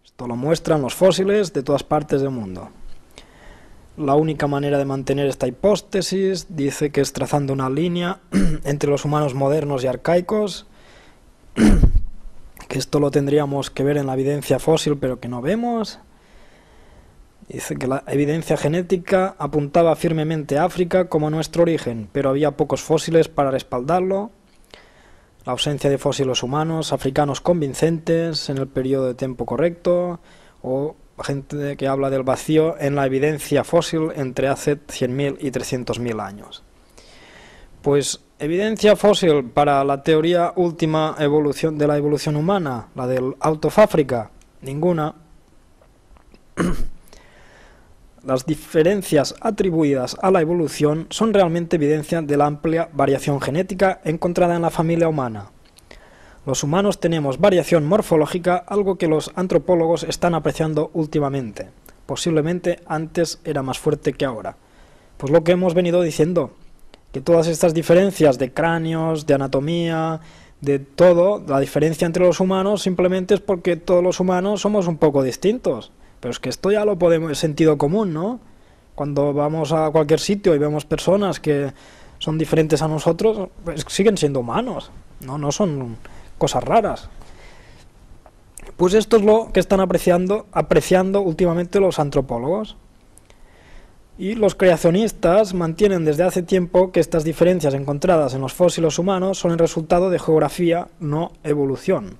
Esto lo muestran los fósiles de todas partes del mundo. La única manera de mantener esta hipótesis dice que es trazando una línea entre los humanos modernos y arcaicos, que esto lo tendríamos que ver en la evidencia fósil pero que no vemos. Dice que la evidencia genética apuntaba firmemente a África como nuestro origen, pero había pocos fósiles para respaldarlo. La ausencia de fósiles humanos africanos convincentes en el periodo de tiempo correcto, o gente que habla del vacío en la evidencia fósil entre hace 100.000 y 300.000 años. Pues evidencia fósil para la teoría última evolución de la evolución humana, la del Out of Africa, ninguna. Las diferencias atribuidas a la evolución son realmente evidencia de la amplia variación genética encontrada en la familia humana. Los humanos tenemos variación morfológica, algo que los antropólogos están apreciando últimamente. Posiblemente antes era más fuerte que ahora. Pues lo que hemos venido diciendo, que todas estas diferencias de cráneos, de anatomía, de todo, la diferencia entre los humanos simplemente es porque todos los humanos somos un poco distintos. Pero es que esto ya lo podemos, es sentido común, ¿no? Cuando vamos a cualquier sitio y vemos personas que son diferentes a nosotros, pues siguen siendo humanos, no son cosas raras. Pues esto es lo que están apreciando últimamente los antropólogos. Y los creacionistas mantienen desde hace tiempo que estas diferencias encontradas en los fósiles humanos son el resultado de geografía, no evolución.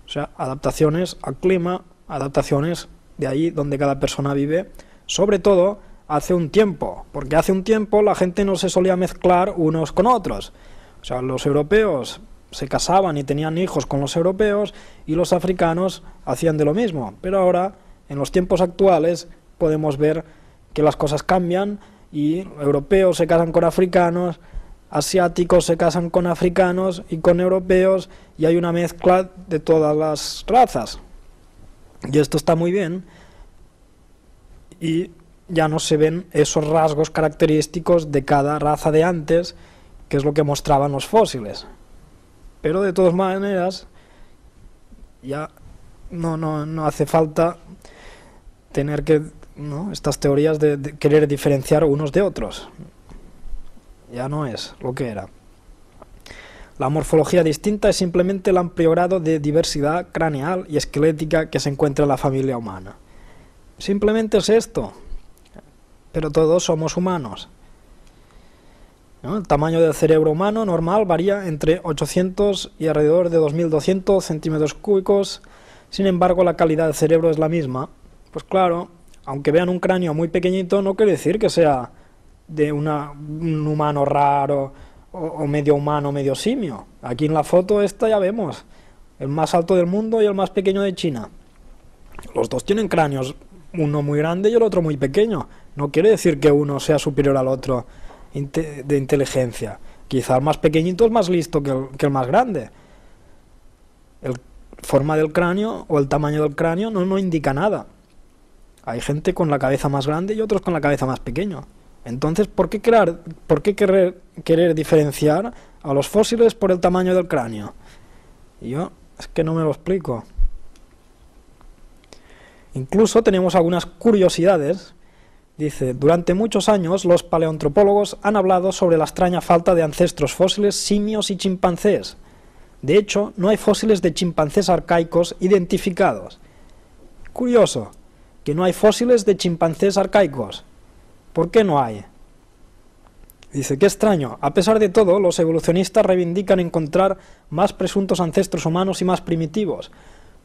O sea, adaptaciones al clima, adaptaciones de ahí donde cada persona vive, sobre todo hace un tiempo, porque hace un tiempo la gente no se solía mezclar unos con otros. O sea, los europeos se casaban y tenían hijos con los europeos y los africanos hacían de lo mismo. Pero ahora, en los tiempos actuales, podemos ver que las cosas cambian y europeos se casan con africanos, asiáticos se casan con africanos y con europeos, y hay una mezcla de todas las razas. Y esto está muy bien, y ya no se ven esos rasgos característicos de cada raza de antes, que es lo que mostraban los fósiles. Pero de todas maneras, ya no hace falta tener que, ¿no?, estas teorías de querer diferenciar unos de otros. Ya no es lo que era. La morfología distinta es simplemente el amplio grado de diversidad craneal y esquelética que se encuentra en la familia humana. Simplemente es esto, pero todos somos humanos, ¿no? El tamaño del cerebro humano normal varía entre 800 y alrededor de 2200 centímetros cúbicos, sin embargo la calidad del cerebro es la misma. Pues claro, aunque vean un cráneo muy pequeñito, no quiere decir que sea de un humano raro, o medio humano, medio simio. Aquí en la foto esta ya vemos el más alto del mundo y el más pequeño de China. Los dos tienen cráneos, uno muy grande y el otro muy pequeño. No quiere decir que uno sea superior al otro de inteligencia. Quizá el más pequeñito es más listo que el más grande. La forma del cráneo o el tamaño del cráneo no indica nada. Hay gente con la cabeza más grande y otros con la cabeza más pequeña. Entonces, ¿por qué querer diferenciar a los fósiles por el tamaño del cráneo? Yo es que no me lo explico. Incluso tenemos algunas curiosidades. Dice, durante muchos años los paleoantropólogos han hablado sobre la extraña falta de ancestros fósiles simios y chimpancés. De hecho, no hay fósiles de chimpancés arcaicos identificados. Curioso, que no hay fósiles de chimpancés arcaicos. ¿Por qué no hay? Dice, qué extraño. A pesar de todo, los evolucionistas reivindican encontrar más presuntos ancestros humanos y más primitivos.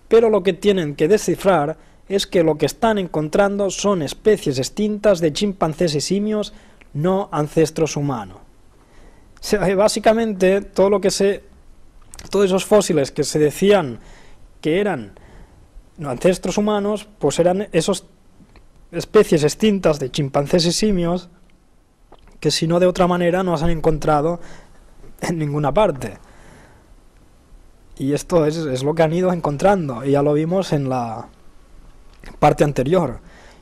Pero lo que tienen que descifrar es que lo que están encontrando son especies extintas de chimpancés y simios, no ancestros humanos. O sea, básicamente, todos esos fósiles que se decían que eran ancestros humanos, pues eran esas especies extintas de chimpancés y simios que, si no de otra manera, no se han encontrado en ninguna parte. Y esto es lo que han ido encontrando, y ya lo vimos en la parte anterior,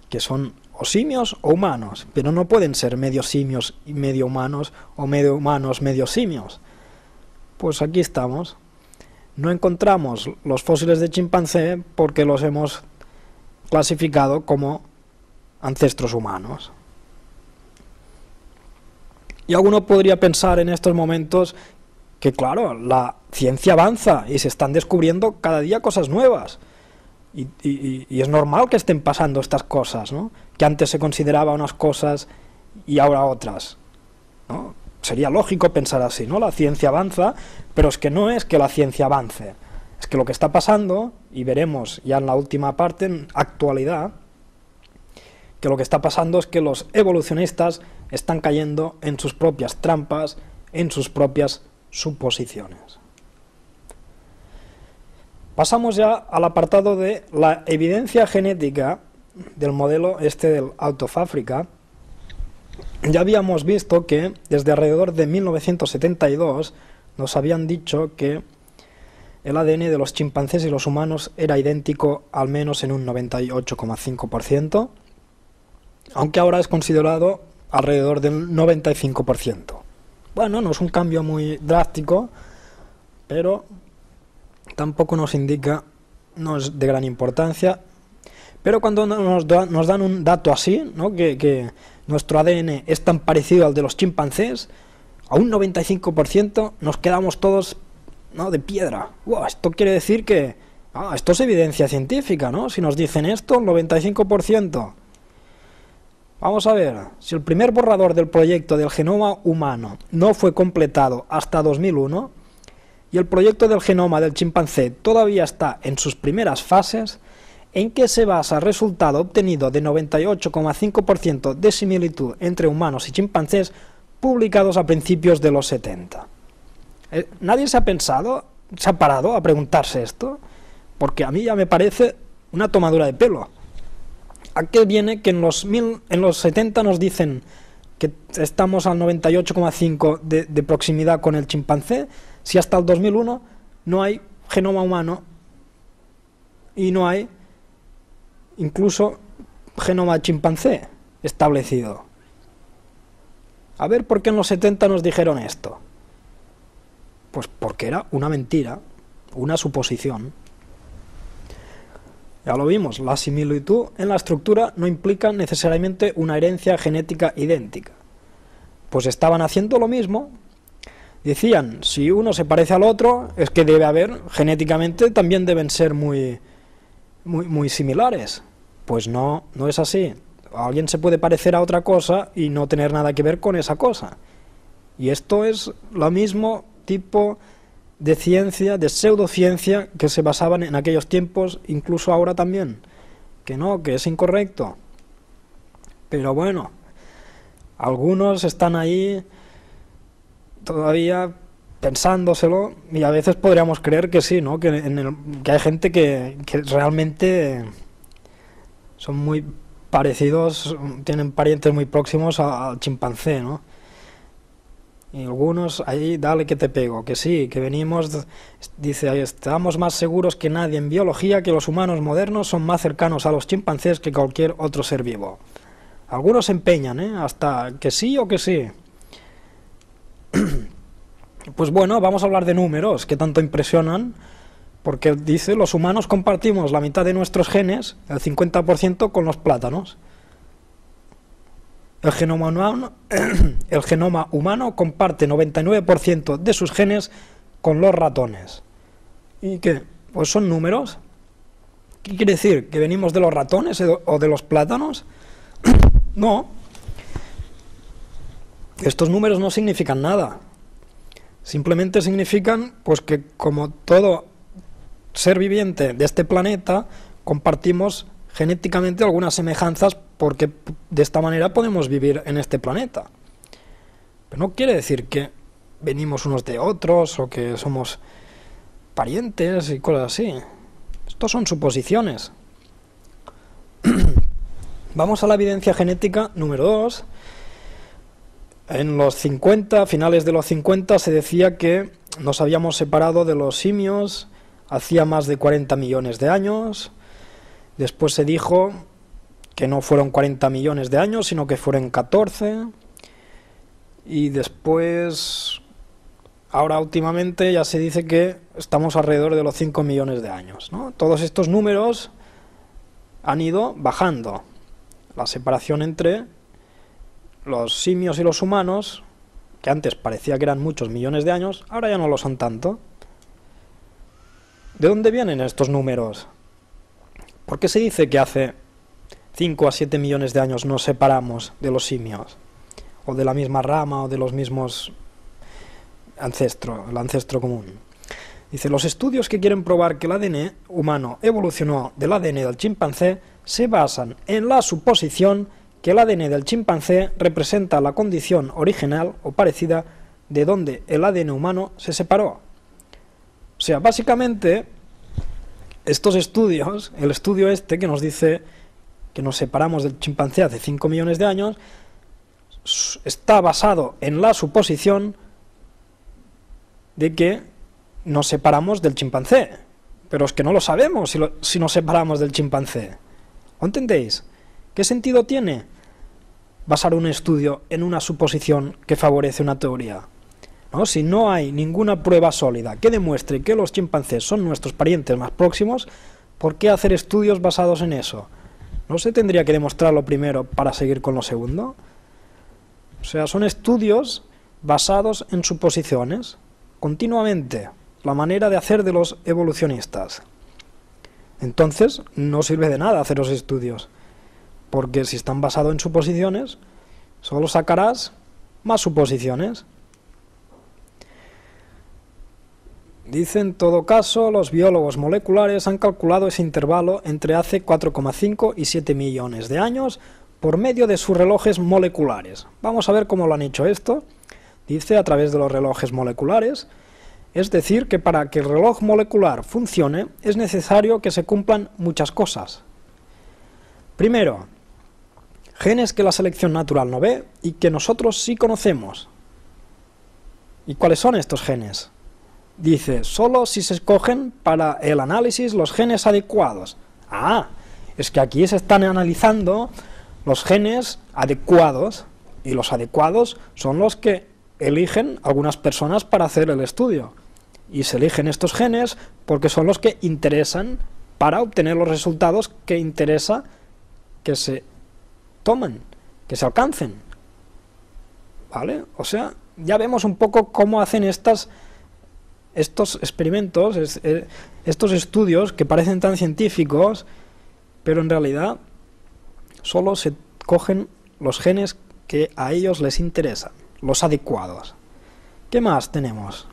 que son o simios o humanos, pero no pueden ser medio simios y medio humanos, o medio humanos, medio simios. Pues aquí estamos. No encontramos los fósiles de chimpancé porque los hemos clasificado como ancestros humanos. Y alguno podría pensar en estos momentos que, claro, la ciencia avanza y se están descubriendo cada día cosas nuevas. Y es normal que estén pasando estas cosas, ¿no? Que antes se consideraba unas cosas y ahora otras, ¿no? Sería lógico pensar así, ¿no? La ciencia avanza, pero es que no es que la ciencia avance. Es que lo que está pasando, y veremos ya en la última parte, en actualidad, que lo que está pasando es que los evolucionistas están cayendo en sus propias trampas, en sus propias suposiciones. Pasamos ya al apartado de la evidencia genética del modelo del Out of Africa. Ya habíamos visto que desde alrededor de 1972 nos habían dicho que el ADN de los chimpancés y los humanos era idéntico al menos en un 98,5%, aunque ahora es considerado alrededor del 95%. Bueno, no es un cambio muy drástico, pero tampoco nos indica, no es de gran importancia. Pero cuando nos dan un dato así, ¿no? que nuestro ADN es tan parecido al de los chimpancés, a un 95% nos quedamos todos, ¿no?, de piedra. ¡Wow! Esto quiere decir que esto es evidencia científica, ¿no? Si nos dicen esto, el 95%. Vamos a ver, si el primer borrador del proyecto del genoma humano no fue completado hasta 2001 y el proyecto del genoma del chimpancé todavía está en sus primeras fases, ¿en qué se basa el resultado obtenido de 98,5% de similitud entre humanos y chimpancés publicados a principios de los 70? ¿Nadie se ha parado a preguntarse esto? Porque a mí ya me parece una tomadura de pelo. ¿A qué viene que en los 70 nos dicen que estamos al 98,5% de proximidad con el chimpancé, si hasta el 2001 no hay genoma humano y no hay incluso genoma chimpancé establecido? A ver, ¿por qué en los 70 nos dijeron esto? Pues porque era una mentira, una suposición. Ya lo vimos, la similitud en la estructura no implica necesariamente una herencia genética idéntica. Pues estaban haciendo lo mismo. Decían, si uno se parece al otro, es que debe haber, genéticamente también deben ser muy similares. Pues no es así. Alguien se puede parecer a otra cosa y no tener nada que ver con esa cosa. Y esto es lo mismo tipo de ciencia, de pseudociencia, que se basaban en aquellos tiempos, incluso ahora también. Que no, que es incorrecto. Pero bueno, algunos están ahí todavía pensándoselo, y a veces podríamos creer que sí, ¿no? Que hay gente que realmente son muy parecidos, tienen parientes muy próximos al chimpancé, ¿no? Y algunos ahí, dale que te pego, que sí, que venimos, dice, estamos más seguros que nadie en biología que los humanos modernos son más cercanos a los chimpancés que cualquier otro ser vivo. Algunos se empeñan, hasta que sí o que sí. Pues bueno, vamos a hablar de números que tanto impresionan, porque dice, los humanos compartimos la mitad de nuestros genes, el 50%, con los plátanos. El genoma humano comparte 99% de sus genes con los ratones. ¿Y qué? Pues son números. ¿Qué quiere decir? ¿Que venimos de los ratones o de los plátanos? No. Estos números no significan nada. Simplemente significan pues que como todo ser viviente de este planeta compartimos genéticamente algunas semejanzas, porque de esta manera podemos vivir en este planeta. Pero no quiere decir que venimos unos de otros o que somos parientes y cosas así. Estos son suposiciones. Vamos a la evidencia genética número 2. En los 50, a finales de los 50, se decía que nos habíamos separado de los simios hacía más de 40 millones de años. Después se dijo que no fueron 40 millones de años, sino que fueron 14. Y después, ahora últimamente ya se dice que estamos alrededor de los 5 millones de años, ¿no? Todos estos números han ido bajando. La separación entre los simios y los humanos, que antes parecía que eran muchos millones de años, ahora ya no lo son tanto. ¿De dónde vienen estos números? ¿Por qué se dice que hace 5 a 7 millones de años nos separamos de los simios? O de la misma rama, o de los mismos ancestros, el ancestro común. Dice, los estudios que quieren probar que el ADN humano evolucionó del ADN del chimpancé se basan en la suposición que el ADN del chimpancé representa la condición original o parecida de donde el ADN humano se separó. O sea, básicamente, estos estudios, el estudio este que nos dice que nos separamos del chimpancé hace 5 millones de años, está basado en la suposición de que nos separamos del chimpancé. Pero es que no lo sabemos si nos separamos del chimpancé. ¿Lo entendéis? ¿Qué sentido tiene basar un estudio en una suposición que favorece una teoría? ¿No? Si no hay ninguna prueba sólida que demuestre que los chimpancés son nuestros parientes más próximos, ¿por qué hacer estudios basados en eso? ¿No se tendría que demostrarlo primero para seguir con lo segundo? O sea, son estudios basados en suposiciones, continuamente, la manera de hacer de los evolucionistas. Entonces, no sirve de nada hacer los estudios, porque si están basados en suposiciones, solo sacarás más suposiciones. Dice, en todo caso, los biólogos moleculares han calculado ese intervalo entre hace 4,5 y 7 millones de años por medio de sus relojes moleculares. Vamos a ver cómo lo han hecho esto. Dice, a través de los relojes moleculares. Es decir, que para que el reloj molecular funcione es necesario que se cumplan muchas cosas. Primero, genes que la selección natural no ve y que nosotros sí conocemos. ¿Y cuáles son estos genes? Dice, solo si se escogen para el análisis los genes adecuados. Ah, es que aquí se están analizando los genes adecuados, y los adecuados son los que eligen algunas personas para hacer el estudio. Y se eligen estos genes porque son los que interesan para obtener los resultados que interesa que se tomen, que se alcancen. ¿Vale? O sea, ya vemos un poco cómo hacen estos experimentos, estos estudios que parecen tan científicos, pero en realidad solo se cogen los genes que a ellos les interesan, los adecuados. ¿Qué más tenemos?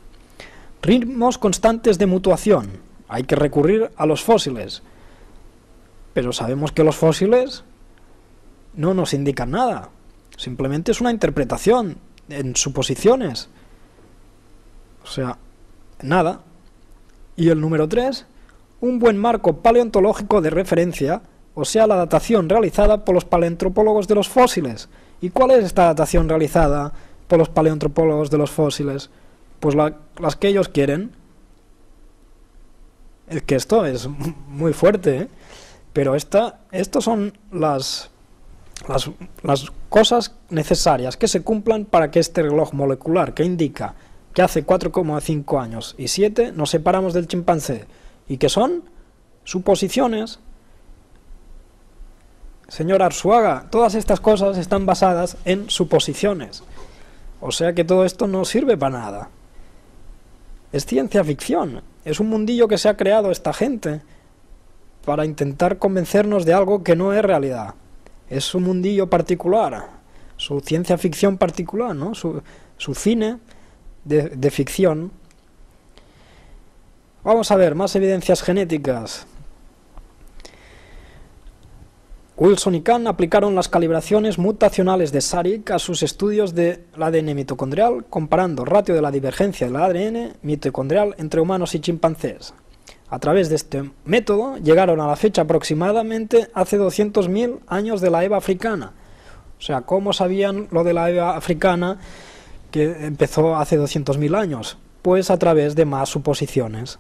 Ritmos constantes de mutuación. Hay que recurrir a los fósiles. Pero sabemos que los fósiles no nos indican nada. Simplemente es una interpretación en suposiciones. O sea, nada. Y el número 3, un buen marco paleontológico de referencia, o sea, la datación realizada por los paleoantropólogos de los fósiles. ¿Y cuál es esta datación realizada por los paleoantropólogos de los fósiles? Pues las que ellos quieren. Es que esto es muy fuerte, ¿eh? Pero estas son las cosas necesarias que se cumplan para que este reloj molecular que indica que hace 4,5 años y 7 nos separamos del chimpancé, y que son suposiciones. Señor Arzuaga, todas estas cosas están basadas en suposiciones. O sea que todo esto no sirve para nada. Es ciencia ficción, es un mundillo que se ha creado esta gente para intentar convencernos de algo que no es realidad. Es un mundillo particular, su ciencia ficción particular, ¿no? Su cine de ficción. Vamos a ver más evidencias genéticas. Wilson y Kahn aplicaron las calibraciones mutacionales de Sarik a sus estudios del ADN mitocondrial, comparando el ratio de la divergencia del ADN mitocondrial entre humanos y chimpancés. A través de este método llegaron a la fecha aproximadamente hace 200.000 años de la Eva africana. O sea, ¿cómo sabían lo de la Eva africana que empezó hace 200.000 años? Pues a través de más suposiciones.